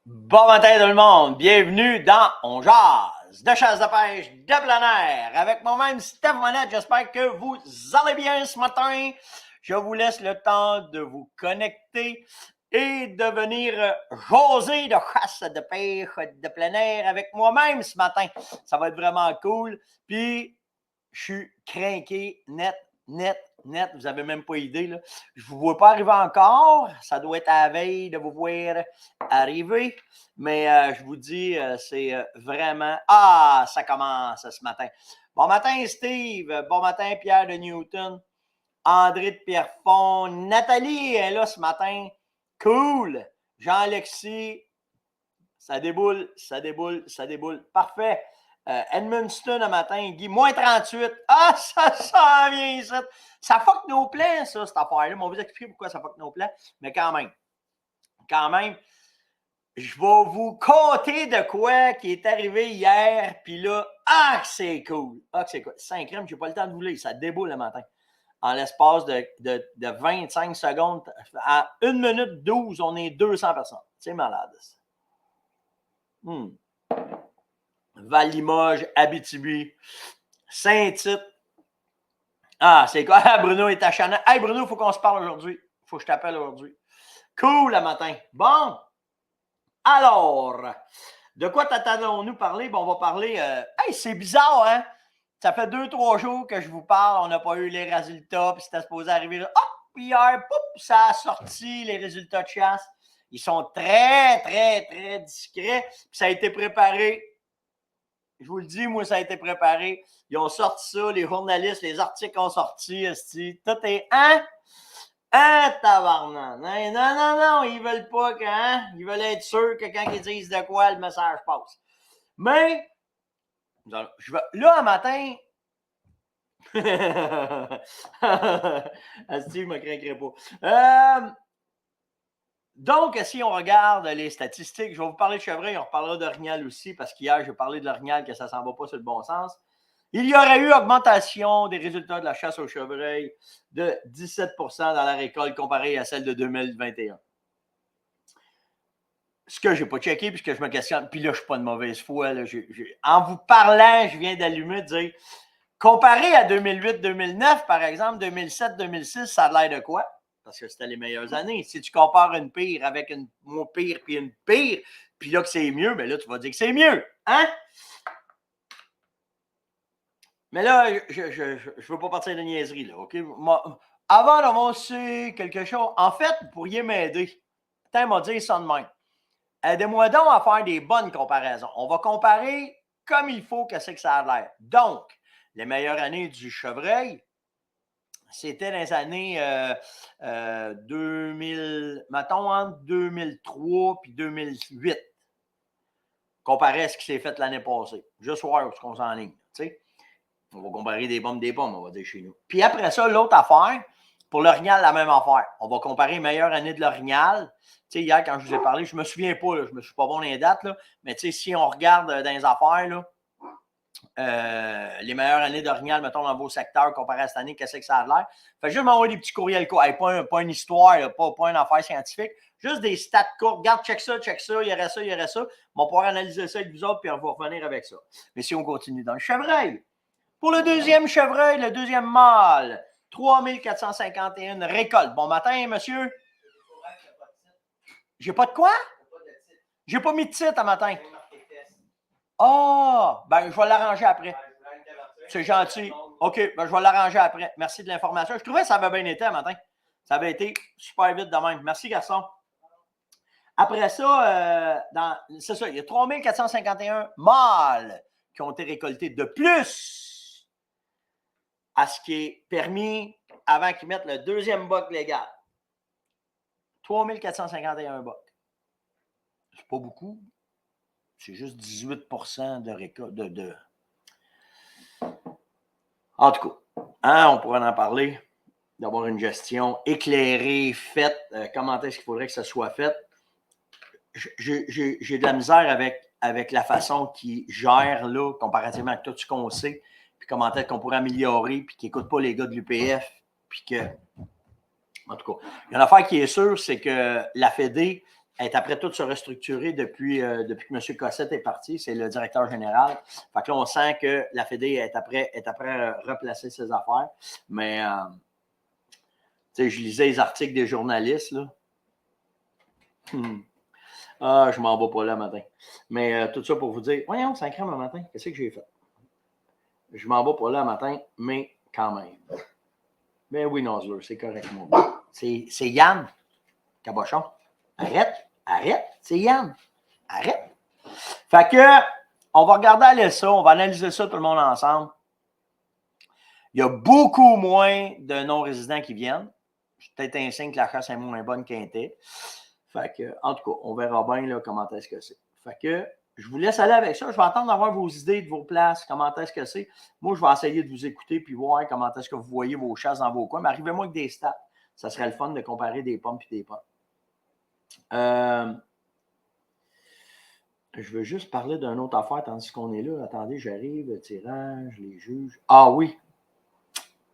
Bon matin tout le monde, bienvenue dans On Jase de chasse de pêche de plein air avec moi-même Steph Monette. J'espère que vous allez bien ce matin. Je vous laisse le temps de vous connecter et de venir jaser de chasse de pêche de plein air avec moi-même ce matin. Ça va être vraiment cool. Puis, je suis craqué net. Vous n'avez même pas idée. Là. Je ne vous vois pas arriver encore. Ça doit être à la veille de vous voir arriver. Mais je vous dis, c'est vraiment... Ah, ça commence ce matin. Bon matin, Steve. Bon matin, Pierre de Newton. André de Pierrefonds. Nathalie est là ce matin. Cool. Jean-Alexis. Ça déboule. Parfait. Edmundston un matin, Guy, moins 38. Ah, ça vient ici. Ça fuck nos plans, ça, cette affaire-là. On va vous expliquer pourquoi ça fuck nos plans. Mais quand même, je vais vous conter de quoi qui est arrivé hier. Puis là, c'est cool. C'est cool. 5 crèmes, j'ai pas le temps de vous lire. Ça déboule le matin. En l'espace de 25 secondes, à 1 minute 12, on est 200 personnes. C'est malade. Val-Limoges, Abitibi, Saint-Tite. Ah, c'est quoi? Bruno est achanant. Hey, Bruno, il faut qu'on se parle aujourd'hui. Il faut que je t'appelle aujourd'hui. Cool, le matin. Bon. Alors, de quoi t'attendons-nous parler? Bon, on va parler... Hey, c'est bizarre, hein? Ça fait 2-3 jours que je vous parle. On n'a pas eu les résultats. Puis c'était supposé arriver là. Hop! Puis hier, ça a sorti, les résultats de chasse. Ils sont très, très, très discrets. Puis ça a été préparé. Je vous le dis, moi, ça a été préparé. Ils ont sorti ça, les journalistes, les articles ont sorti. Tout est tabarnak. Non, ils veulent pas que, ils veulent être sûrs que quand ils disent de quoi, le message passe. Mais, là, un matin, Steve ne me craindrait pas. Donc, si on regarde les statistiques, je vais vous parler de chevreuil, on reparlera d'orignal aussi, parce qu'hier, j'ai parlé de l'orignal, que ça ne s'en va pas sur le bon sens. Il y aurait eu augmentation des résultats de la chasse au chevreuil de 17 dans la récolte comparée à celle de 2021. Ce que je n'ai pas checké, puisque je me questionne, puis là, je ne suis pas de mauvaise foi. Là, en vous parlant, je viens d'allumer, de dire, comparé à 2008-2009, par exemple, 2007-2006, ça a l'air de quoi? Parce que c'était les meilleures années. Si tu compares une pire avec une moins pire puis une pire, puis là que c'est mieux, mais là, tu vas dire que c'est mieux. Hein? Mais là, je ne veux pas partir de niaiserie, là, OK? Avant d'avancer quelque chose, en fait, vous pourriez m'aider. Putain, m'a dit ça de même. Aidez-moi donc à faire des bonnes comparaisons. On va comparer comme il faut que c'est que ça a l'air. Donc, les meilleures années du chevreuil, c'était dans les années 2000, mettons entre 2003 puis 2008, comparé à ce qui s'est fait l'année passée. Juste voir où on s'enligne. On va comparer des pommes, on va dire chez nous. Puis après ça, l'autre affaire, pour l'orignal, la même affaire. On va comparer les meilleures années de l'orignal. Hier, quand je vous ai parlé, je ne me souviens pas, là, je ne me suis pas bon dans les dates, là, mais si on regarde dans les affaires, là, les meilleures années d'orignal, mettons, dans vos secteurs comparé à cette année, qu'est-ce que ça a l'air? Fait juste m'envoyer des petits courriels courts. Hey, pas une histoire, là, pas une affaire scientifique. Juste des stats courts. Regarde, check ça, il y aurait ça. On va pouvoir analyser ça avec vous autres, puis on va revenir avec ça. Mais si on continue dans le chevreuil, pour le deuxième chevreuil, le deuxième mâle, 3451 récoltes. Bon matin, monsieur. J'ai pas de quoi? J'ai pas mis de titre à matin. Ben je vais l'arranger après. C'est gentil. OK, ben je vais l'arranger après. Merci de l'information. Je trouvais que ça avait bien été un matin. Ça avait été super vite de même. Merci, garçon. Après ça, c'est ça, il y a 3451 mâles qui ont été récoltés de plus à ce qui est permis avant qu'ils mettent le deuxième boc légal. 3451 bocs. C'est pas beaucoup. C'est juste 18 de récolte. En tout cas, on pourrait en parler, d'avoir une gestion éclairée, faite, comment est-ce qu'il faudrait que ça soit fait. J'ai de la misère avec la façon qu'ils gèrent, là, comparativement à tout ce qu'on sait, puis comment est-ce qu'on pourrait améliorer, puis qu'ils n'écoutent pas les gars de l'UPF, puis que... En tout cas, il y a une affaire qui est sûre, c'est que la Fédé, est après tout se restructurer depuis que M. Cossette est parti. C'est le directeur général. Fait que là, on sent que la Fédé est après replacer ses affaires. Mais, tu sais, je lisais les articles des journalistes, là. Ah, je m'en vais pas là matin. Mais tout ça pour vous dire, voyons, c'est un crème matin. Qu'est-ce que j'ai fait? Je m'en vais pas là matin, mais quand même. Mais oui, Nosler, c'est correct, mon gars. C'est Yann, Cabochon. Arrête, c'est Yann. Arrête. Fait que, on va regarder aller ça, on va analyser ça tout le monde ensemble. Il y a beaucoup moins de non-résidents qui viennent. C'est peut-être un signe que la chasse est moins bonne qu'elle était. Fait que, en tout cas, on verra bien là, comment est-ce que c'est. Fait que, je vous laisse aller avec ça. Je vais attendre d'avoir vos idées de vos places, comment est-ce que c'est. Moi, je vais essayer de vous écouter puis voir comment est-ce que vous voyez vos chasses dans vos coins. Mais arrivez-moi avec des stats. Ça serait le fun de comparer des pommes et des pommes. Je veux juste parler d'une autre affaire tandis qu'on est là. Attendez, j'arrive, le tirage, les juges. Ah oui.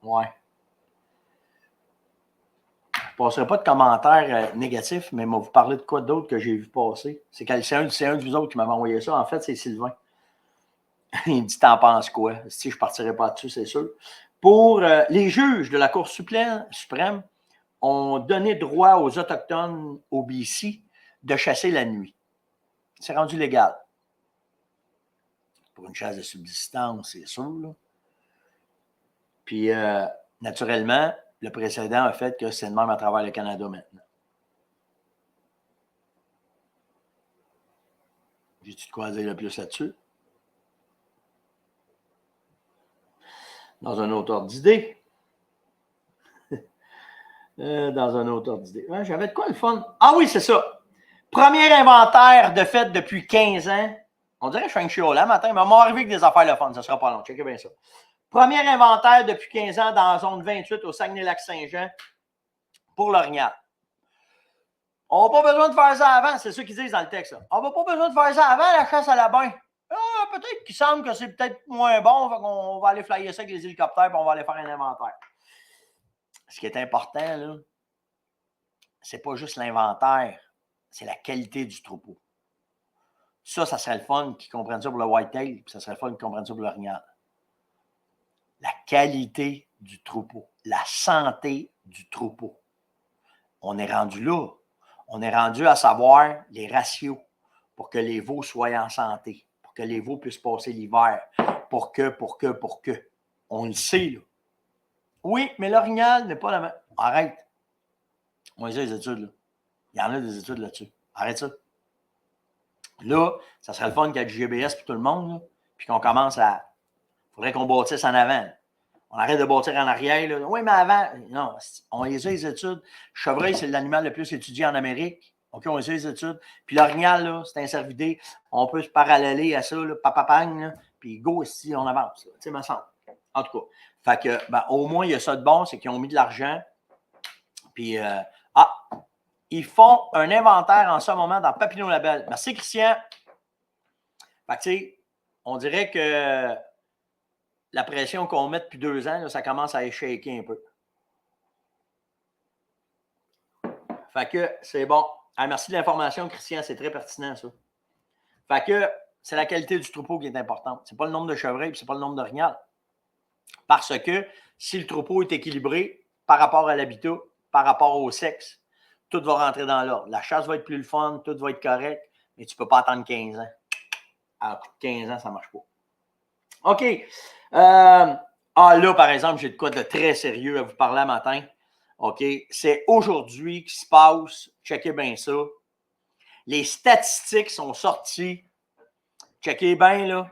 Ouais. Je ne passerai pas de commentaires négatifs, mais je vais vous parler de quoi d'autre que j'ai vu passer. C'est un de vous autres qui m'avait envoyé ça. En fait, c'est Sylvain. Il me dit, t'en penses quoi? Si je ne partirai pas dessus, c'est sûr. Pour les juges de la Cour suprême ont donné droit aux Autochtones au BC de chasser la nuit. C'est rendu légal. Pour une chasse de subsistance, c'est sûr. Là. Puis, naturellement, le précédent a fait que c'est le même à travers le Canada maintenant. J'ai-tu de quoi dire le plus là-dessus? Dans un autre ordre d'idée. Ouais, j'avais de quoi le fun? Ah oui, c'est ça. Premier inventaire de fait depuis 15 ans. On dirait que je fais un chiola matin, mais on va arriver avec des affaires le fun. Ça sera pas long. Checkez bien ça. Premier inventaire depuis 15 ans dans la zone 28 au Saguenay-Lac-Saint-Jean pour l'orignal. On n'a pas besoin de faire ça avant, c'est ce qu'ils disent dans le texte. Là. On n'a pas besoin de faire ça avant la chasse à la bain. Ah, peut-être qu'il semble que c'est peut-être moins bon, on va aller flyer ça avec les hélicoptères et on va aller faire un inventaire. Ce qui est important, là, c'est pas juste l'inventaire, c'est la qualité du troupeau. Ça serait le fun qu'ils comprennent ça pour le whitetail, puis ça serait le fun qu'ils comprennent ça pour l'orignal. La qualité du troupeau, la santé du troupeau. On est rendu là. On est rendu à savoir les ratios pour que les veaux soient en santé, pour que les veaux puissent passer l'hiver, pour que. On le sait, là. Oui, mais l'orignal n'est pas la même. Arrête. On va les études, là. Il y en a des études là-dessus. Arrête ça. Là, ça serait le fun qu'il y ait du GBS pour tout le monde, là, puis qu'on commence à... Il faudrait qu'on bâtisse en avant. Là. On arrête de bâtir en arrière. Là. Oui, mais avant, non, on les a les études. Chevreuil, c'est l'animal le plus étudié en Amérique. OK, on les a les études. Puis l'orignal, là, c'est un cervidé. On peut se paralléler à ça, là, papapang, là, puis go, ici, on avance. Tu sais, me semble. En tout cas. Fait que, ben, au moins, il y a ça de bon, c'est qu'ils ont mis de l'argent. Puis, ils font un inventaire en ce moment dans Papineau Label. Merci, Christian. Fait que, tu sais, on dirait que la pression qu'on met depuis 2 ans, là, ça commence à échequer un peu. Fait que c'est bon. Ah, merci de l'information, Christian. C'est très pertinent, ça. Fait que c'est la qualité du troupeau qui est importante. C'est pas le nombre de chevreuils, c'est pas le nombre d'orignal. Parce que si le troupeau est équilibré par rapport à l'habitat, par rapport au sexe, tout va rentrer dans l'ordre. La chasse va être plus le fun, tout va être correct, mais tu ne peux pas attendre 15 ans. À 15 ans, ça ne marche pas. OK. Là, par exemple, j'ai de quoi de très sérieux à vous parler matin. OK. C'est aujourd'hui qu'il se passe. Checkez bien ça. Les statistiques sont sorties. Checkez bien, là.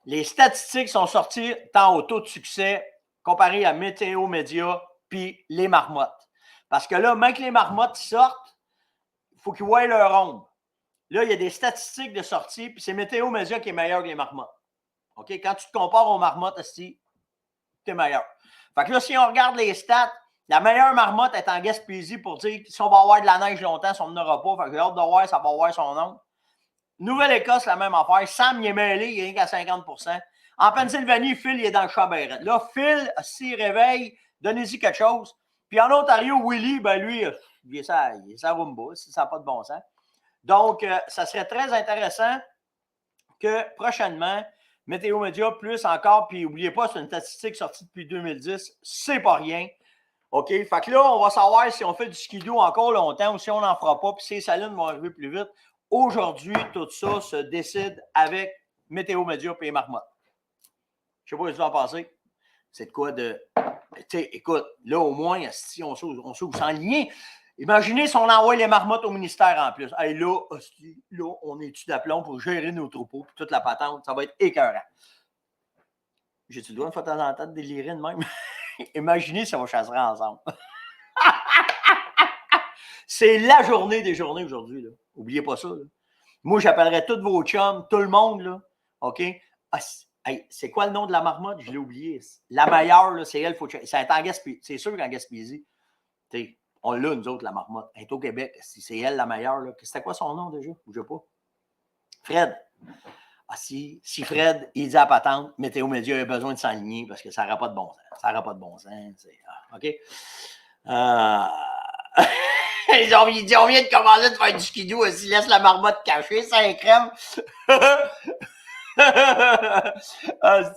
Les statistiques sont sorties tant au taux de succès comparé à Météo Média puis les marmottes. Parce que là, même que les marmottes sortent, il faut qu'ils voient leur ombre. Là, il y a des statistiques de sortie, puis c'est Météo Média qui est meilleur que les marmottes. OK? Quand tu te compares aux marmottes, tu es meilleur. Fait que là, si on regarde les stats, la meilleure marmotte est en Gaspésie pour dire que si on va avoir de la neige longtemps, si on n'en aura pas. Fait que j'ai hâte de voir, ça va voir son nom. Nouvelle-Écosse, la même affaire. Sam, il est mêlé, il est rien qu'à 50 %. En Pennsylvanie, Phil, il est dans le champ Barrett. Là, Phil, s'il réveille, donnez-y quelque chose. Puis en Ontario, Willy, ben lui, il est sa rumba, si ça n'a pas de bon sens. Donc, ça serait très intéressant que prochainement, Météo Média plus encore, puis n'oubliez pas, c'est une statistique sortie depuis 2010, c'est pas rien. OK? Fait que là, on va savoir si on fait du skidoo encore longtemps ou si on n'en fera pas, puis si les salines vont arriver plus vite. Aujourd'hui, tout ça se décide avec Météo Média et les marmottes. Je ne sais pas ce que tu vas en penser. C'est de quoi de. Tu sais, écoute, là, au moins, si on sait où s'enligner. Imaginez si on envoie les marmottes au ministère en plus. Hey, là, on est-tu d'aplomb pour gérer nos troupeaux et toute la patente? Ça va être écœurant. J'ai-tu le droit une fois de temps en temps de délirer de même? Imaginez si on chasserait ensemble. C'est la journée des journées aujourd'hui. Là. N'oubliez pas ça. Là. Moi, j'appellerais tous vos chums, tout le monde. Là. OK? Ah, hey, c'est quoi le nom de la marmotte? Je l'ai oublié. La meilleure, là, c'est elle. C'est en Gaspésie. C'est sûr qu'en Gaspésie, on l'a, nous autres, la marmotte. Elle est au Québec. Si c'est elle la meilleure, là. C'était quoi son nom déjà? Je ne sais pas. Fred. Ah, si Fred, il dit à patente, Météo Média a besoin de s'enligner parce que ça n'aura pas de bon sens. Ça n'aura pas de bon sens. OK? Ils ont vient de commencer de faire du skidoo aussi. Laisse la marmotte cachée, ça est crème.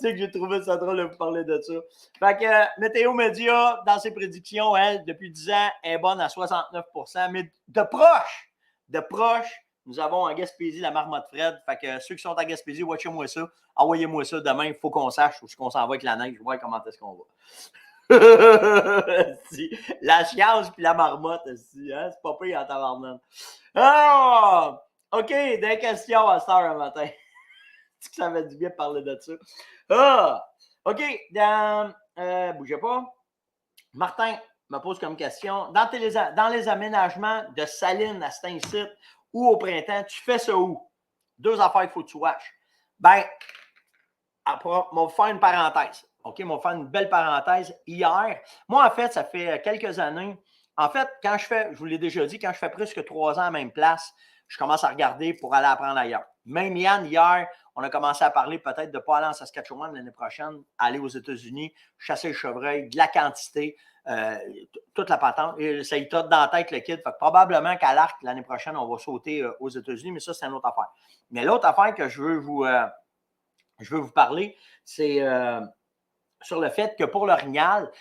C'est que j'ai trouvé ça drôle de vous parler de ça. Fait que Météo Média, dans ses prédictions, elle, depuis 10 ans, est bonne à 69%. Mais de proche, nous avons en Gaspésie la marmotte Fred. Fait que ceux qui sont en Gaspésie, watchez-moi ça. Envoyez-moi ça demain. Il faut qu'on sache où on s'en va avec la neige. Je vois comment est-ce qu'on va. La science puis la marmotte, hein? C'est pas pire en tabarnak. Ah! OK, des questions à cette heure le matin. Est-ce que ça fait du bien de parler de ça? Ah! OK, bougez pas. Martin me pose comme question, dans les aménagements de salines à Saint-Cyr ou au printemps, tu fais ça où? Deux affaires qu'il faut que tu watches. Ben, on va faire une parenthèse. OK, on va faire une belle parenthèse. Hier, moi, en fait, ça fait quelques années. En fait, je vous l'ai déjà dit, quand je fais plus que 3 ans à la même place, je commence à regarder pour aller apprendre ailleurs. Même Yann, hier, on a commencé à parler peut-être de ne pas aller en Saskatchewan l'année prochaine, aller aux États-Unis, chasser le chevreuil, de la quantité, toute la patente. Et ça y trotte dans la tête le kid. Fait que probablement qu'à l'arc, l'année prochaine, on va sauter aux États-Unis, mais ça, c'est une autre affaire. Mais l'autre affaire que je veux vous parler, c'est sur le fait que pour l'orignal,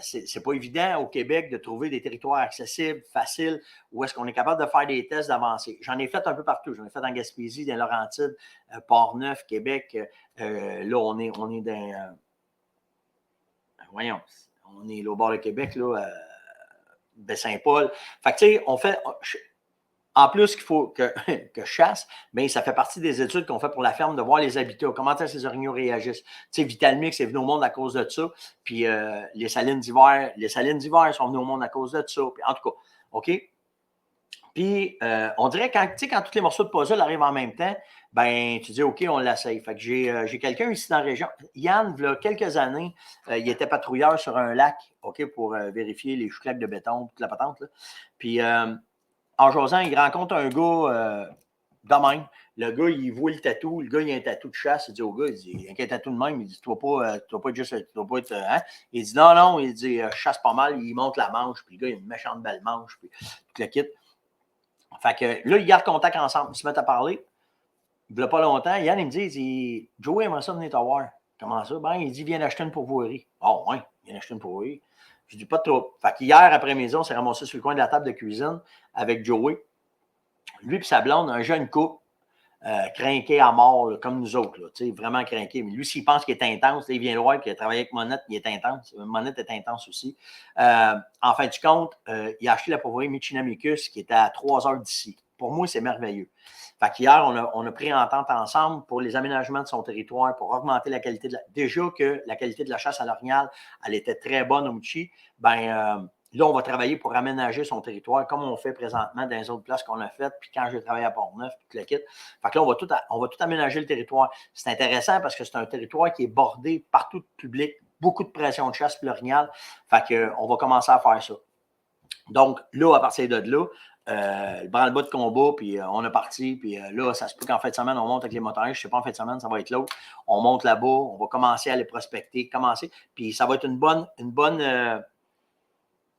c'est pas évident au Québec de trouver des territoires accessibles, faciles, où est-ce qu'on est capable de faire des tests d'avancée. J'en ai fait un peu partout. J'en ai fait en Gaspésie, dans Laurentides, Port-Neuf, Québec. Là, on est dans... voyons, on est là au bord de Québec, là, Baie-Saint-Paul. Fait que, tu sais, on fait... En plus qu'il faut que je chasse, bien, ça fait partie des études qu'on fait pour la ferme de voir les habitats, comment ces orignaux réagissent. Tu sais, Vitalmix est venu au monde à cause de ça, puis les salines d'hiver sont venues au monde à cause de ça. Puis, en tout cas, OK? Puis, on dirait quand tous les morceaux de puzzle arrivent en même temps, ben tu dis, OK, on l'essaye. Fait que j'ai quelqu'un ici dans la région. Yann, il y a quelques années, il était patrouilleur sur un lac, OK, pour vérifier les chouclaques de béton, toute la patente, là. Puis, en jasant, il rencontre un gars de même. Le gars, il voit le tatou. Le gars, il a un tatou de chasse. Il dit au gars, il dit, il a un tatou de même. Il dit, tu ne dois pas être juste, tu dois pas être, hein? Il dit, non, il dit, je chasse pas mal. Il monte la manche. Puis le gars, il a une méchante belle manche. Puis tout le kit. Fait que là, ils gardent contact ensemble. Ils se mettent à parler. Il ne pas longtemps. Yann, il me dit, Joey aimerait ça venir te voir. Comment ça? Ben, il dit, viens acheter une pourvoirie. Oh, ouais, viens acheter une pourvoirie. Je dis pas de trop. Fait qu'hier après-midi, on s'est ramassé sur le coin de la table de cuisine avec Joey. Lui et sa blonde, un jeune couple, crinqué à mort, là, comme nous autres, là, vraiment crinqué. Mais lui, s'il pense qu'il est intense, là, il vient le voir qu'il a travaillé avec Monette, il est intense. Monette est intense aussi. En fin de compte, il a acheté la pourvoirie Michinamicus qui était à 3 heures d'ici. Pour moi, c'est merveilleux. Fait qu'hier, on a pris entente ensemble pour les aménagements de son territoire, pour augmenter la qualité de la... Déjà que la qualité de la chasse à l'orignal, elle était très bonne au Michi, là, on va travailler pour aménager son territoire comme on fait présentement dans les autres places qu'on a faites, puis quand j'ai travaillé à Port-Neuf, puis tout le kit. Fait que là, on va tout aménager le territoire. C'est intéressant parce que c'est un territoire qui est bordé partout de public, beaucoup de pression de chasse pour l'orignal. Fait qu'on va commencer à faire ça. Donc, là, à partir de là, le branle-bas de combat, puis on est parti, puis là, ça se peut qu'en fin de semaine, on monte avec les motards. Je ne sais pas, en fin de semaine, ça va être l'autre. On monte là-bas, on va commencer à les prospecter, puis ça va être une bonne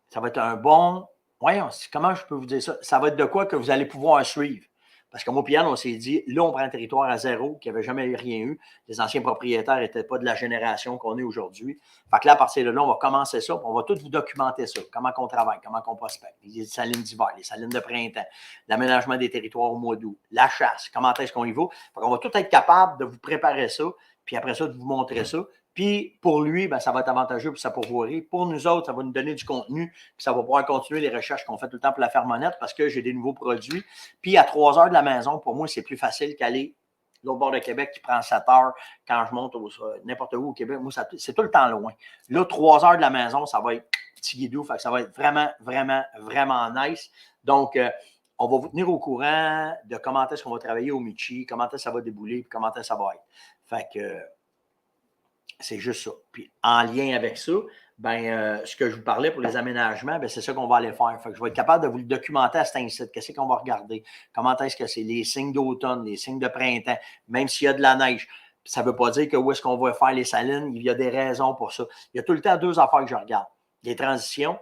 ça va être un bon voyons, comment je peux vous dire ça? Ça va être de quoi que vous allez pouvoir suivre. Parce que moi, Yann, on s'est dit, là, on prend un territoire à zéro, qui n'avait jamais rien eu. Les anciens propriétaires n'étaient pas de la génération qu'on est aujourd'hui. Fait que là, à partir de là, on va commencer ça. On va tout vous documenter ça. Comment on travaille, comment on prospecte, les salines d'hiver, les salines de printemps, l'aménagement des territoires au mois d'août, la chasse, comment est-ce qu'on y va. Fait qu'on va tout être capable de vous préparer ça, puis après ça, de vous montrer ça. Puis pour lui, ben, ça va être avantageux pour sa pourvoirie. Pour nous autres, ça va nous donner du contenu, puis ça va pouvoir continuer les recherches qu'on fait tout le temps pour la ferme honnête parce que j'ai des nouveaux produits. Puis à 3 heures de la maison, pour moi, c'est plus facile qu'aller de l'autre bord de Québec qui prend 7 heures quand je monte n'importe où au Québec. Moi, c'est tout le temps loin. Là, 3 heures de la maison, ça va être petit guidou, fait que ça va être vraiment, vraiment, vraiment nice. Donc, on va vous tenir au courant de comment est-ce qu'on va travailler au Michi, comment est-ce que ça va débouler, puis comment est-ce que ça va être. Fait que c'est juste ça. Puis en lien avec ça, ce que je vous parlais pour les aménagements, c'est ça qu'on va aller faire. Fait que je vais être capable de vous le documenter à cet instant. Qu'est-ce qu'on va regarder? Comment est-ce que c'est? Les signes d'automne, les signes de printemps, même s'il y a de la neige. Ça ne veut pas dire que où est-ce qu'on va faire les salines, il y a des raisons pour ça. Il y a tout le temps 2 affaires que je regarde. Les transitions,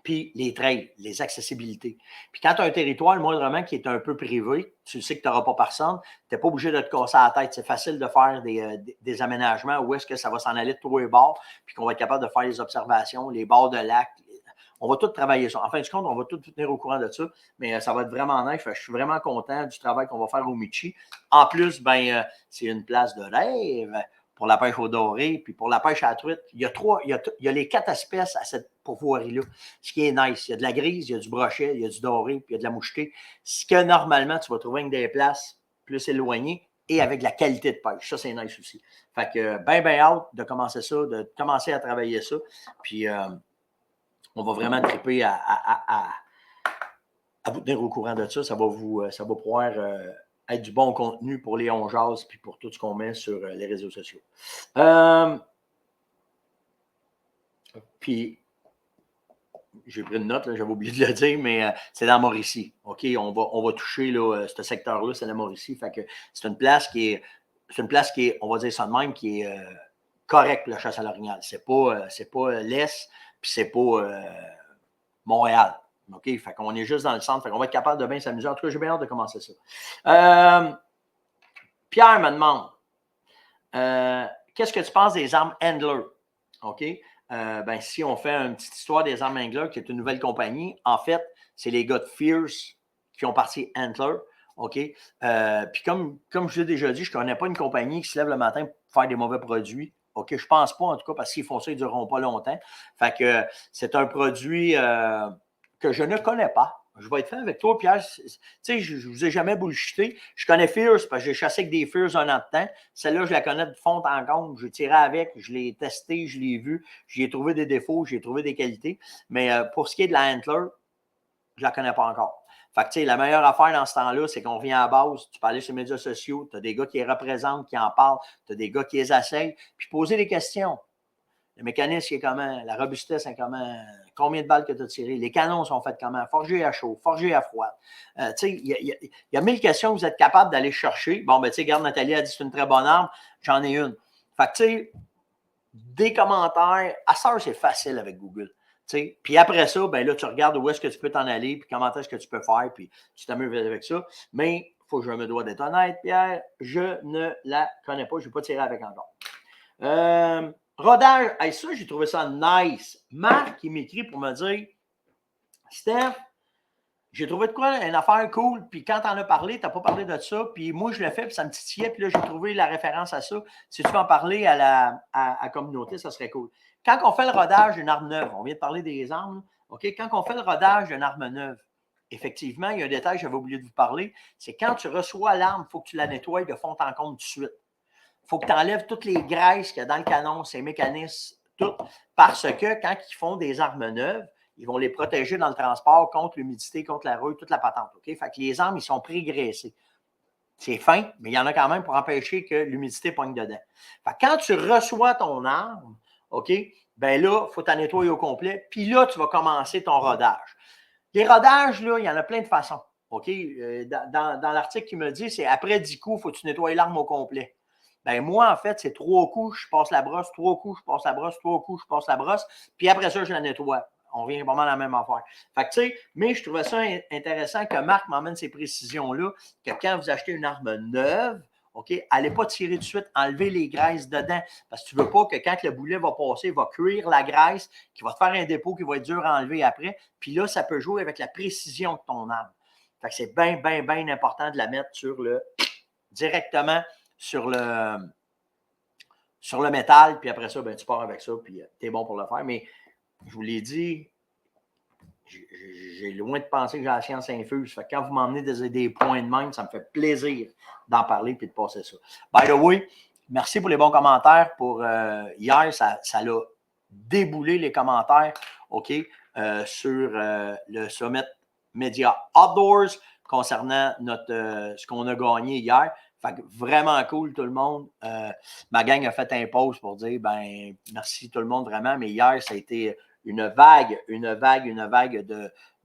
puis les trails, les accessibilités. Puis quand tu as un territoire, moindrement, qui est un peu privé, tu sais que tu n'auras pas personne, tu n'es pas obligé de te casser la tête. C'est facile de faire des aménagements où est-ce que ça va s'en aller de tous les bords, puis qu'on va être capable de faire les observations, les bords de lac. On va tout travailler ça. En fin de compte, on va tout tenir au courant de ça, mais ça va être vraiment nice. Je suis vraiment content du travail qu'on va faire au Michi. En plus, c'est une place de rêve pour la pêche au doré, puis pour la pêche à la truite. Il y a les 4 espèces à cette pourvoirie-là. Ce qui est nice, il y a de la grise, il y a du brochet, il y a du doré, puis il y a de la mouchetée. Ce que normalement, tu vas trouver avec des places plus éloignées et avec de la qualité de pêche. Ça, c'est nice aussi. Fait que, hâte de commencer ça, de commencer à travailler ça. Puis, on va vraiment triper à vous tenir au courant de ça. Ça va pouvoir être du bon contenu pour les On Jase puis pour tout ce qu'on met sur les réseaux sociaux. Puis, j'ai pris une note, j'avais oublié de le dire, mais c'est dans Mauricie. OK, on va toucher là, ce secteur-là, c'est la Mauricie. Fait que c'est une place qui est, on va dire ça de même, qui est correcte pour la chasse à l'orignal. C'est pas l'Est, puis c'est pas Montréal. OK? Fait qu'on est juste dans le centre. Fait qu'on va être capable de bien s'amuser. En tout cas, j'ai bien hâte de commencer ça. Pierre me demande qu'est-ce que tu penses des armes Handler? OK? Si on fait une petite histoire des armes Handler, qui est une nouvelle compagnie, en fait, c'est les gars de Fierce qui ont parti Handler. OK? Puis comme je l'ai déjà dit, je ne connais pas une compagnie qui se lève le matin pour faire des mauvais produits. OK, je ne pense pas, en tout cas, parce qu'ils font ça, ils ne dureront pas longtemps. Fait que c'est un produit que je ne connais pas. Je vais être franc avec toi, Pierre. Tu sais, je ne vous ai jamais bullshité. Je connais Fierce parce que j'ai chassé avec des Fierce un an de temps. Celle-là, je la connais de fond en comble. Je tiré avec, je l'ai testé, je l'ai vu. J'y ai trouvé des défauts, j'ai trouvé des qualités. Mais pour ce qui est de la Antler, je ne la connais pas encore. Fait que, tu sais, la meilleure affaire dans ce temps-là, c'est qu'on revient à la base. Tu peux aller sur les médias sociaux, tu as des gars qui les représentent, qui en parlent, tu as des gars qui les essayent, puis poser des questions. Le mécanisme est comment? La robustesse est comment? Combien de balles que tu as tirées? Les canons sont faits comment? Forgés à chaud, forgés à froid. Tu sais, il y a 1000 questions que vous êtes capable d'aller chercher. Bon, tu sais, regarde, Nathalie a dit c'est une très bonne arme. J'en ai une. Fait que, tu sais, des commentaires. À ça, c'est facile avec Google. T'sais. Puis après ça, là, tu regardes où est-ce que tu peux t'en aller, puis comment est-ce que tu peux faire, puis tu t'amuses avec ça. Mais il faut que je me dois d'être honnête, Pierre, je ne la connais pas, je n'ai pas tiré avec encore. Rodage, ça, j'ai trouvé ça nice. Marc, il m'écrit pour me dire Steph, j'ai trouvé de quoi une affaire cool, puis quand tu en as parlé, tu n'as pas parlé de ça, puis moi, je l'ai fait, puis ça me titillait, puis là, j'ai trouvé la référence à ça. Si tu veux en parler à la communauté, ça serait cool. Quand on fait le rodage d'une arme neuve, on vient de parler des armes, OK? Quand on fait le rodage d'une arme neuve, effectivement, il y a un détail que j'avais oublié de vous parler, c'est quand tu reçois l'arme, il faut que tu la nettoies de fond en comble tout de suite. Il faut que tu enlèves toutes les graisses qu'il y a dans le canon, ces mécanismes, tout, parce que quand ils font des armes neuves, ils vont les protéger dans le transport contre l'humidité, contre la rouille, toute la patente. Okay? Fait que les armes, ils sont pré-graissés. C'est fin, mais il y en a quand même pour empêcher que l'humidité pogne dedans. Fait que quand tu reçois ton arme, OK, là, il faut t'en nettoyer au complet. Puis là, tu vas commencer ton rodage. Les rodages, là, il y en a plein de façons. OK? Dans l'article qui me dit, c'est après 10 coups, il faut que tu nettoies l'arme au complet. Moi, en fait, c'est 3 coups, je passe la brosse, 3 coups, je passe la brosse, 3 coups, je passe la brosse, puis après ça, je la nettoie. On revient pas mal à la même affaire. Fait que, tu sais, mais je trouvais ça intéressant que Marc m'emmène ces précisions-là, que quand vous achetez une arme neuve, OK, allez pas tirer tout de suite, enlever les graisses dedans, parce que tu veux pas que quand le boulet va passer, il va cuire la graisse, qui va te faire un dépôt qui va être dur à enlever après, puis là, ça peut jouer avec la précision de ton arme. Fait que c'est bien, bien, bien important de la mettre directement sur le métal, puis après ça, ben, tu pars avec ça, puis tu es bon pour le faire. Mais je vous l'ai dit, j'ai loin de penser que j'ai la science infuse. Fait que quand vous m'emmenez des points de même, ça me fait plaisir d'en parler et de passer ça. By the way, merci pour les bons commentaires. Pour hier, ça l'a déboulé les commentaires, OK, sur le Summit Media Outdoors concernant ce qu'on a gagné hier. Fait que vraiment cool, tout le monde. Ma gang a fait un post pour dire ben merci tout le monde vraiment, mais hier, ça a été une vague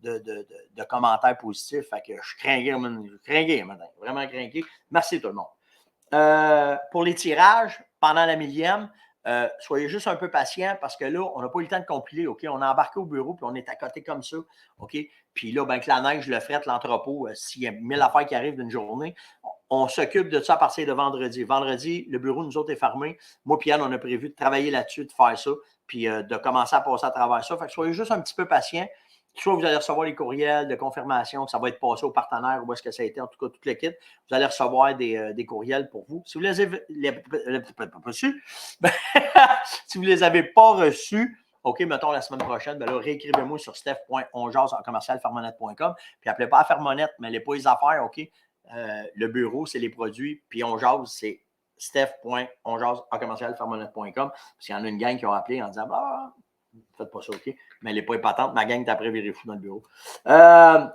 de commentaires positifs. Fait que je craquais, vraiment craqué. Merci tout le monde. Pour les tirages, pendant la millième, soyez juste un peu patient parce que là, on n'a pas eu le temps de compiler, OK? On a embarqué au bureau puis on est à côté comme ça, OK? Puis là, ben, que la neige, le fret, l'entrepôt, s'il y a 1000 affaires qui arrivent d'une journée, on s'occupe de ça à partir de vendredi. Vendredi, le bureau, nous autres, est fermé. Moi et Anne, on a prévu de travailler là-dessus, de faire ça, puis de commencer à passer à travers ça. Fait que soyez juste un petit peu patient. Soit vous allez recevoir les courriels de confirmation que ça va être passé au partenaire ou est-ce que ça a été, en tout cas, toute l'équipe. Vous allez recevoir des courriels pour vous. Si vous les avez pas reçus, si vous ne les avez pas reçus, OK, mettons la semaine prochaine, ben là, réécrivez-moi sur steph.onjase@commercialfermonette.com. Puis appelez pas à Fermonette, mais les pas les affaires, OK? Le bureau, c'est les produits, puis on jase, c'est steph.onjase@commercialfermonette.com. Parce qu'il y en a une gang qui ont appelé en disant ah, faites pas ça, OK? Mais elle n'est pas épatante. Ma gang est après viré fou dans le bureau. En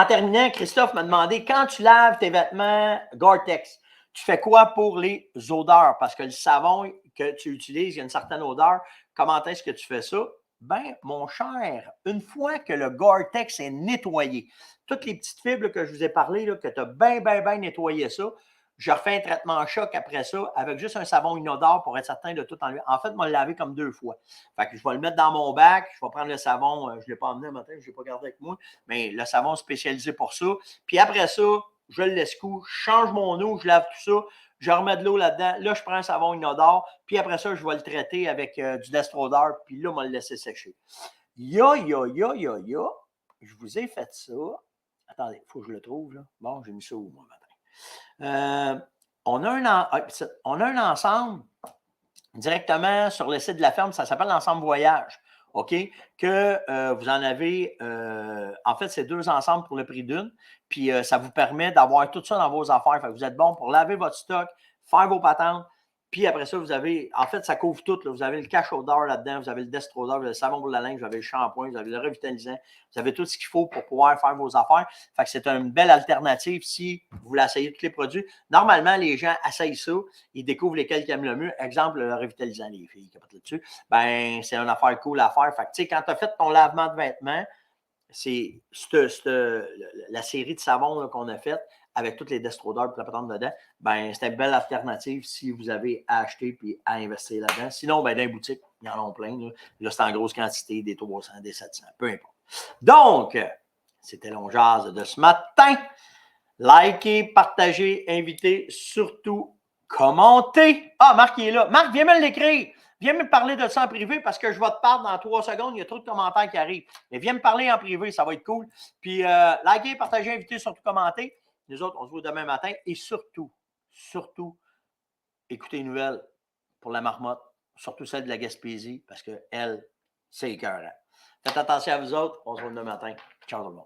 terminant, Christophe m'a demandé quand tu laves tes vêtements Gore-Tex, tu fais quoi pour les odeurs? Parce que le savon que tu utilises, il y a une certaine odeur. Comment est-ce que tu fais ça? Ben, mon cher, une fois que le Gore-Tex est nettoyé, toutes les petites fibres que je vous ai parlé, là, que tu as bien nettoyé ça, je refais un traitement en choc après ça avec juste un savon inodore pour être certain de tout enlever. En fait, moi, le laver comme 2 fois. Fait que je vais le mettre dans mon bac, je vais prendre le savon, je ne l'ai pas emmené le matin, je ne l'ai pas gardé avec moi, mais le savon spécialisé pour ça. Puis après ça, je le laisse couler, je change mon eau, je lave tout ça, je remets de l'eau là-dedans. Là, je prends un savon inodore, puis après ça, je vais le traiter avec du Destrodor, puis là, on va le laisser sécher. Je vous ai fait ça. Attendez, il faut que je le trouve, là. Bon, j'ai mis ça où, moi, matin? On a un ensemble directement sur le site de la ferme, ça s'appelle l'ensemble voyage. OK? Que vous en avez, en fait, c'est 2 ensembles pour le prix d'une. Puis ça vous permet d'avoir tout ça dans vos affaires. Fait que vous êtes bon pour laver votre stock, faire vos patentes. Puis après ça, vous avez, en fait, ça couvre tout. Là. Vous avez le cache odeur là-dedans, vous avez le Destrodor, vous avez le savon pour la linge, vous avez le shampoing, vous avez le revitalisant, vous avez tout ce qu'il faut pour pouvoir faire vos affaires. Fait que c'est une belle alternative si vous voulez essayer tous les produits. Normalement, les gens essayent ça, ils découvrent lesquels ils aiment le mieux. Exemple, le revitalisant, les filles qui capotent là-dessus. Ben, c'est une affaire cool à faire. Fait que, tu sais, quand tu as fait ton lavement de vêtements, c'est la série de savons qu'on a faite avec toutes les Destrodor et la patente dedans, ben, c'est une belle alternative si vous avez à acheter et à investir là-dedans. Sinon, ben, dans les boutiques, il y en a plein. Là, c'est en grosse quantité, des 300, des 700, peu importe. Donc, c'était l'onjase de ce matin. Likez, partagez, invitez, surtout commentez. Ah, Marc il est là. Marc, viens me l'écrire. Viens me parler de ça en privé parce que je vais te parler dans 3 secondes. Il y a trop de commentaires qui arrivent. Mais viens me parler en privé, ça va être cool. Puis, likez, partagez, invitez, surtout commentez. Nous autres, on se voit demain matin. Et surtout, écoutez les nouvelles pour la marmotte, surtout celle de la Gaspésie, parce qu'elle, c'est écœurant. Faites attention à vous autres. On se voit demain matin. Ciao tout le monde.